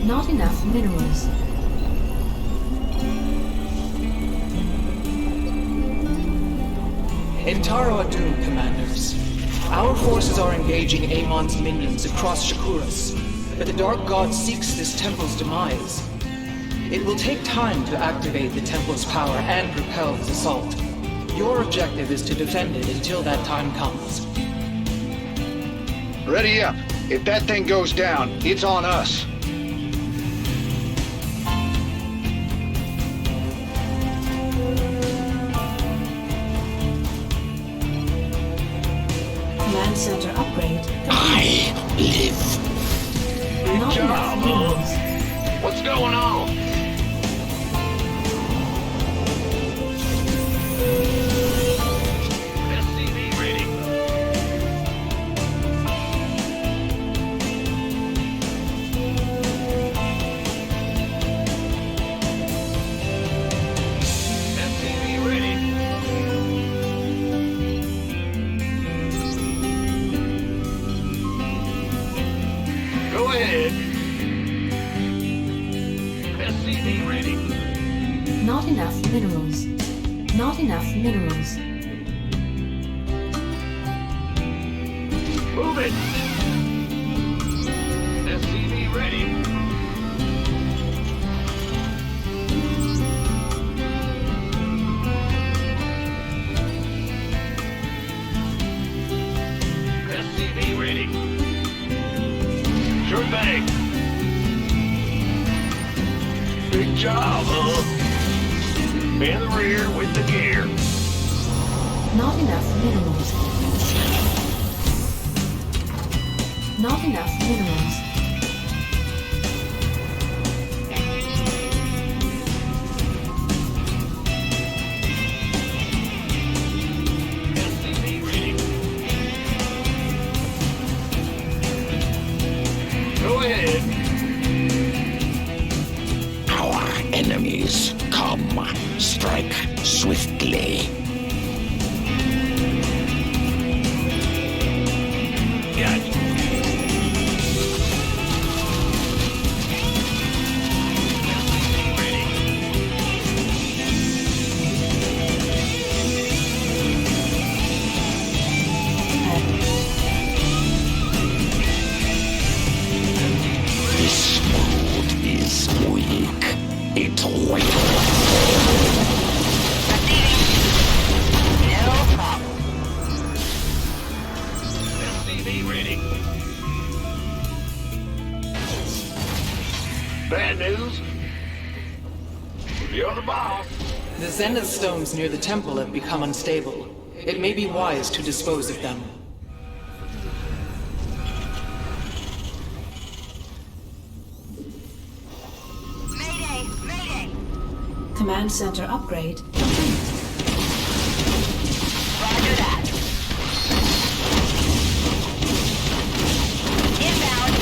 Not enough minerals. Intaro Adun, commanders. Our forces are engaging Amon's minions across Shakuras, but the Dark God seeks this temple's demise. It will take time to activate the temple's power and propel its assault. Your objective is to defend it until that time comes. Ready up. If that thing goes down, it's on us. Command center upgrade. I live. Not enough minerals. What's going on? SCV ready. SCV ready. Go ahead. SCV ready. Not enough minerals. Not enough minerals. Move it. SCV ready. SCV ready. Sure thing. Big job, huh? In the rear with the gear. Not enough minerals. Not enough minerals. SCV ready. Go ahead. Our enemies come. Strike swiftly. Gotcha. Ready. This mode is weak. It's weak. SCV ready. Bad news. You're the boss. The Zenith stones near the temple have become unstable. It may be wise to dispose of them. Mayday! Mayday! Command center upgrade complete. Roger that. Inbound.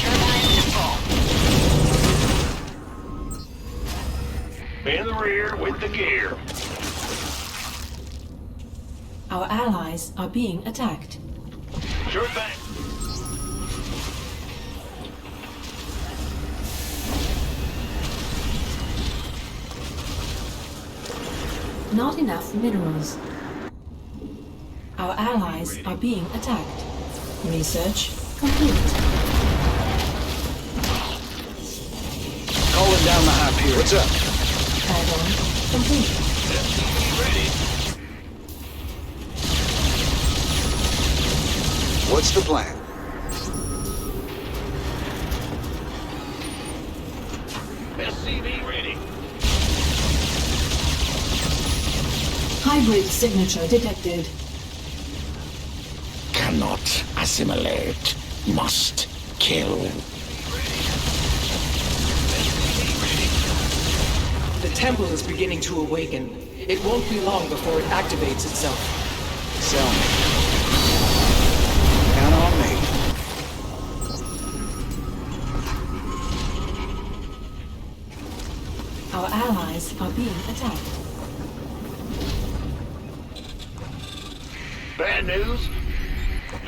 Turbines to full. In the rear with the gear. Our allies are being attacked. Sure thing. Not enough minerals. Our allies are being attacked. Research complete. Calling down the high pier. What's up? Add-on complete. SCV ready. What's the plan? SCV ready. Hybrid signature detected. Cannot assimilate. Must kill. The temple is beginning to awaken. It won't be long before it activates itself. Sell me. Count on me. Our allies are being attacked. Bad news.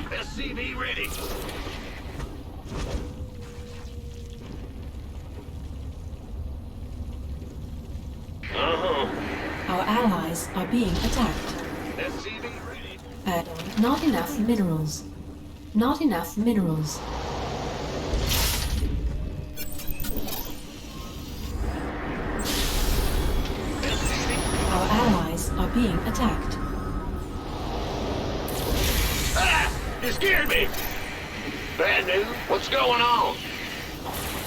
SCV ready. Our allies are being attacked. SCV ready. Add-on. Not enough minerals. Not enough minerals. Our allies are being attacked. Ah! You scared me! Bad news? What's going on?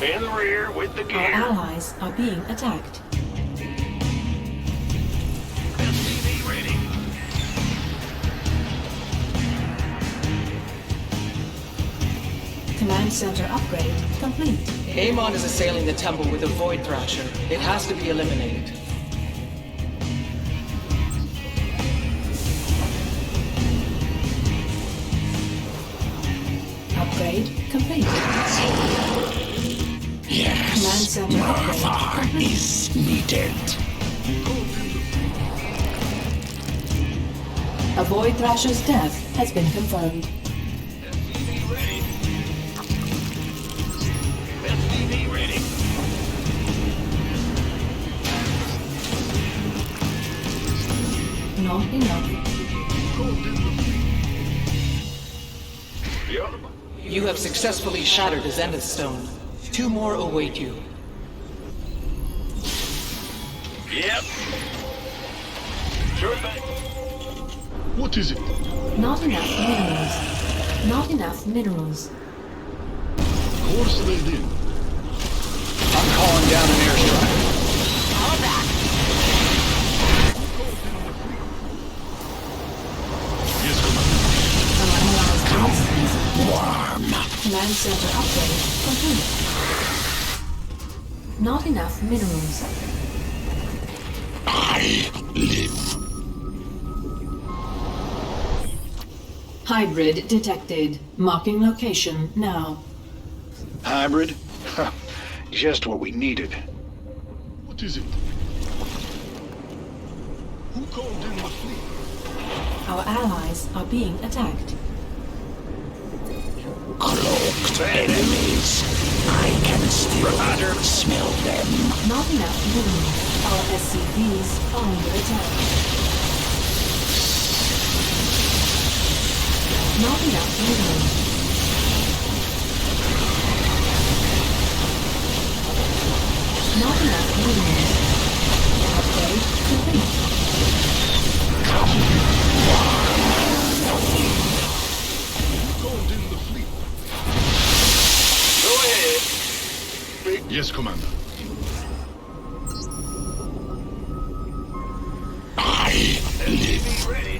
In the rear with the Our gear. allies are being attacked. SCV ready. Command center upgrade complete. Amon is assailing the temple with a Void Thrasher. It has to be eliminated. Upgrade complete. Command center upgrade complete. Is needed. A Void Thrasher's death has been confirmed. SCV ready. SCV ready. Not enough. The other one. You have successfully shattered a Zenith Stone. 2 more await you. Yep. Sure thing. What is it? Not enough minerals. Not enough minerals. Course they did. I'm calling down an airstrike. All back. Yes, Commander. Our allies' base is Warm. Command center upgrade complete. Not enough minerals. I live. Hybrid detected. Marking location now. Hybrid? Just what we needed. What is it? Who called in the fleet? Our allies are being attacked. Cloaked enemies. I can still smell them. Not enough minerals. Our SCVs are under attack. Not enough minerals. Not enough minerals. Upgrade complete. Who called in the fleet? Go ahead. Yes, Commander. I live. SCV ready.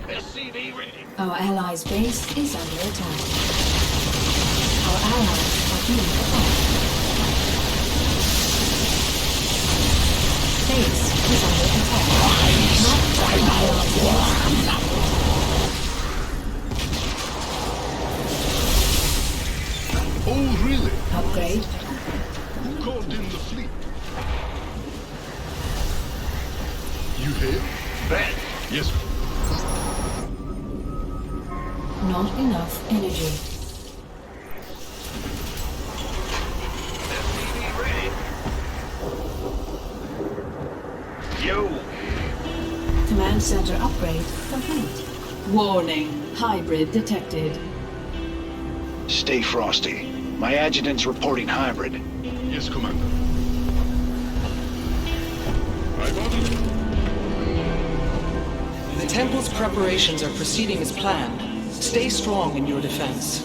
SCV ready. Our allies' base is under attack. Our allies are being attacked. Base is under attack. Not our allies' base. Oh, really? Upgrade. Who called in the fleet? You hear? Ben. Yes. Not enough energy. SCV ready. Yo. Command center upgrade complete. Warning. Hybrid detected. Stay frosty. My adjutant's reporting hybrid. Yes, Commander. I got it. The temple's preparations are proceeding as planned. Stay strong in your defense.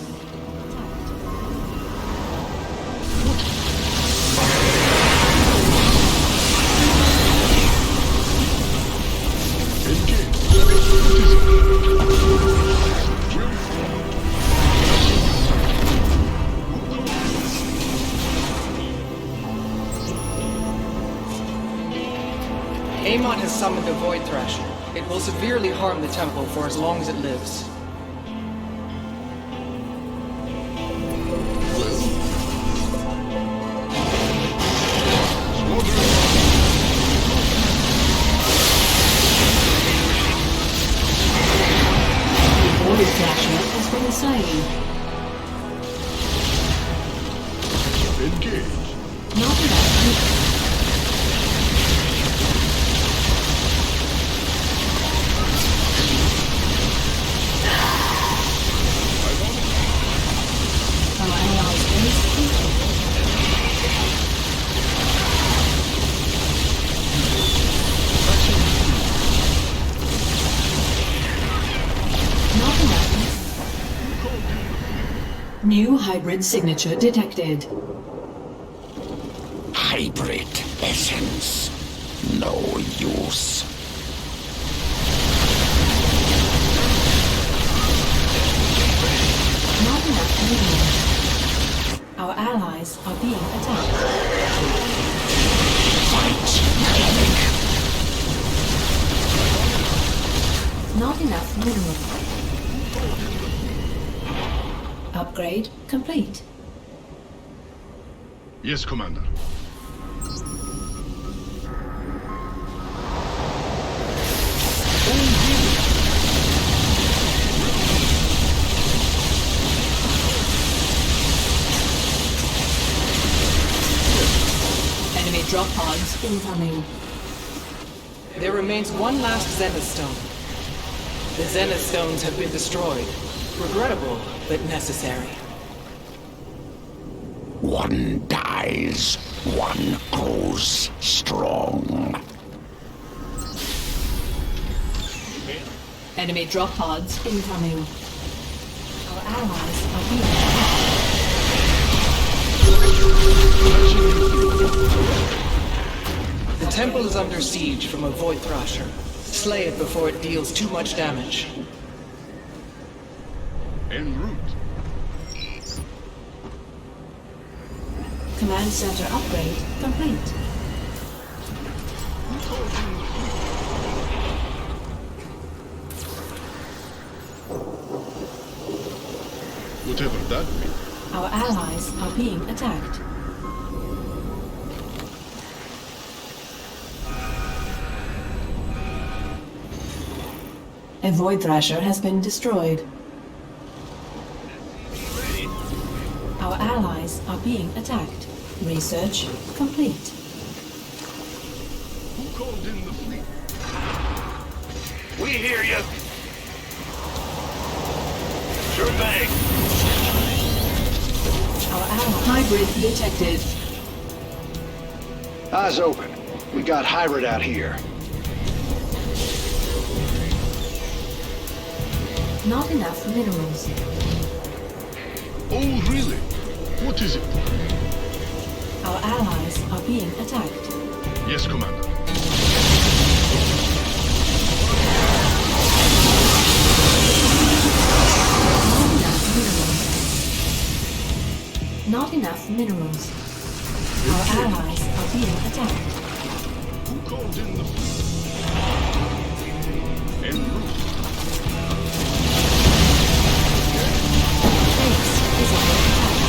Engage. What is it? Amon has summoned a Void Thrasher. It will severely harm the temple for as long as it lives. Void Thrasher has been slain. Engage. Not enough. New hybrid signature detected. Hybrid essence. No use. Not enough minerals. Our allies are being attacked. Fight panic. Not enough minerals. Upgrade complete. Yes, Commander. Enemy drop pods incoming. There remains one last Zenith Stone. The Zenith Stones have been destroyed. Regrettable, but necessary. One dies, one grows strong. Enemy drop pods incoming. Our allies are being attacked. The temple is under siege from a Void Thrasher. Slay it before it deals too much damage. En route. Command center upgrade complete. Whatever that means. Our allies are being attacked. A Void Thrasher has been destroyed. Our allies are being attacked. Research complete. Who called in the fleet? We hear you. Sure thing. Our ally hybrid detected. Eyes open. We got hybrid out here. Not enough minerals. Oh, really? What is it? Our allies are being attacked. Yes, Commander. Not enough minerals. Our allies are being attacked. Who called in the fleet? En route. Base is under attack.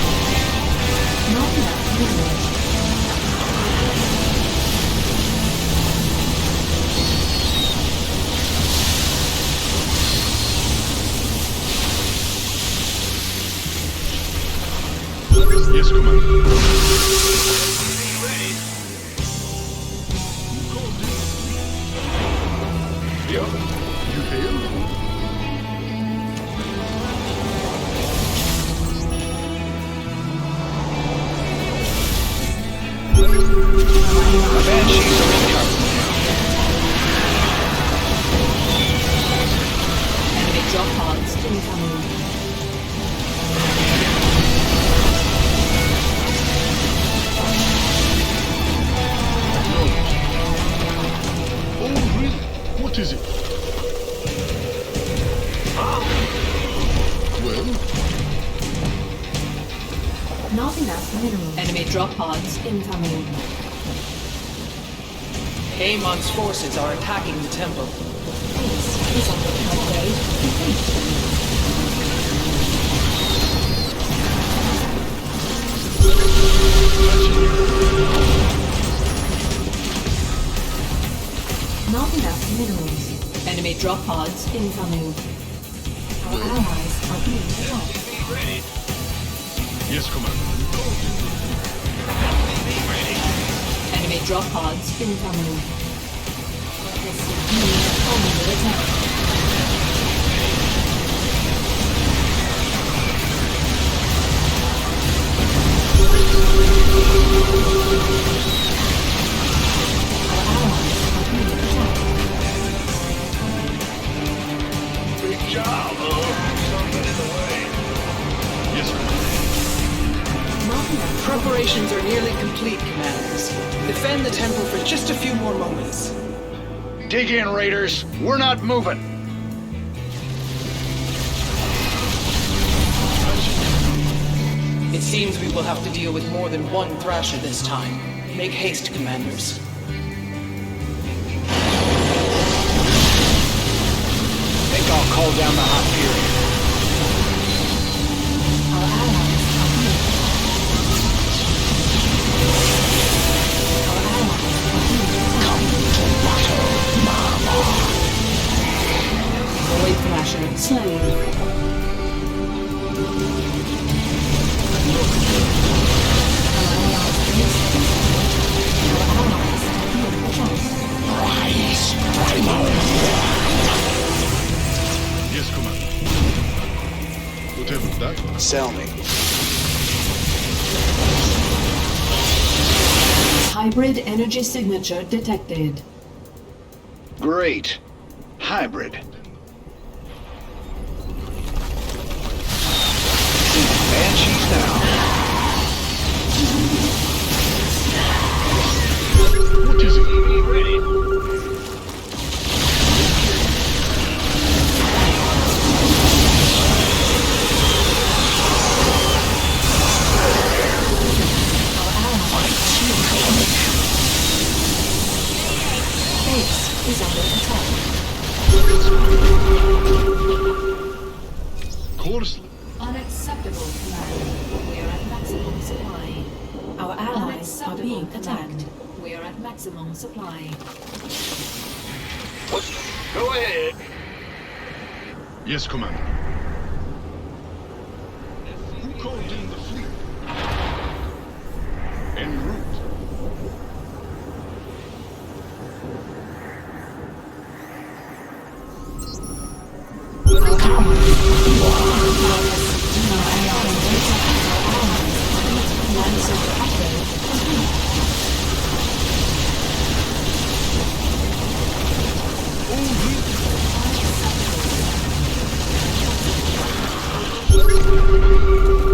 Not enough minerals. Yes, Commander. Who called in the fleet? Yeah. You hear? Banshees are incoming. Enemy drop pods incoming. Oh, really? What is it? Well, Not enough minerals. Enemy drop pods incoming. Amon's forces are attacking the temple. Base is under upgrade complete. Not enough minerals. Enemy drop pods incoming. Our allies are being attacked. yes, Commander. Enemy drop pods incoming. Unit under attack. Our allies are being attacked. Good job, huh? Something in the way. Yes, Commander. Preparations are nearly complete, Commanders. Defend the temple for just a few more moments. Dig in, Raiders. We're not moving. It seems we will have to deal with more than one Thrasher this time. Make haste, Commanders. Think I'll call down the Hyperion. Our allies are here. Our allies are here. Void Thrasher slain. Yes, Commander. Whatever that was. Sell me. Hybrid energy signature detected. Great. Hybrid. Banshees now. What is it? Ready. Base is under attack. Course. Unacceptable, Commander. We are at maximum supply. Our allies are being attacked. We are at maximum supply. Go ahead. Yes, Commander. Who called in the fleet? En route.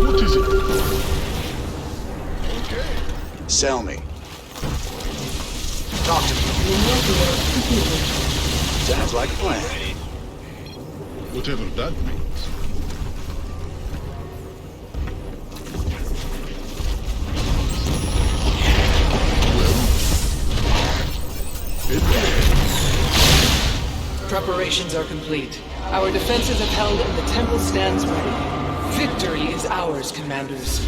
What is it? Okay. Sell me. Talk to me. Sounds like a plan. Whatever that means. Preparations are complete. Our defenses have held and the temple stands ready. Victory is ours, Commanders.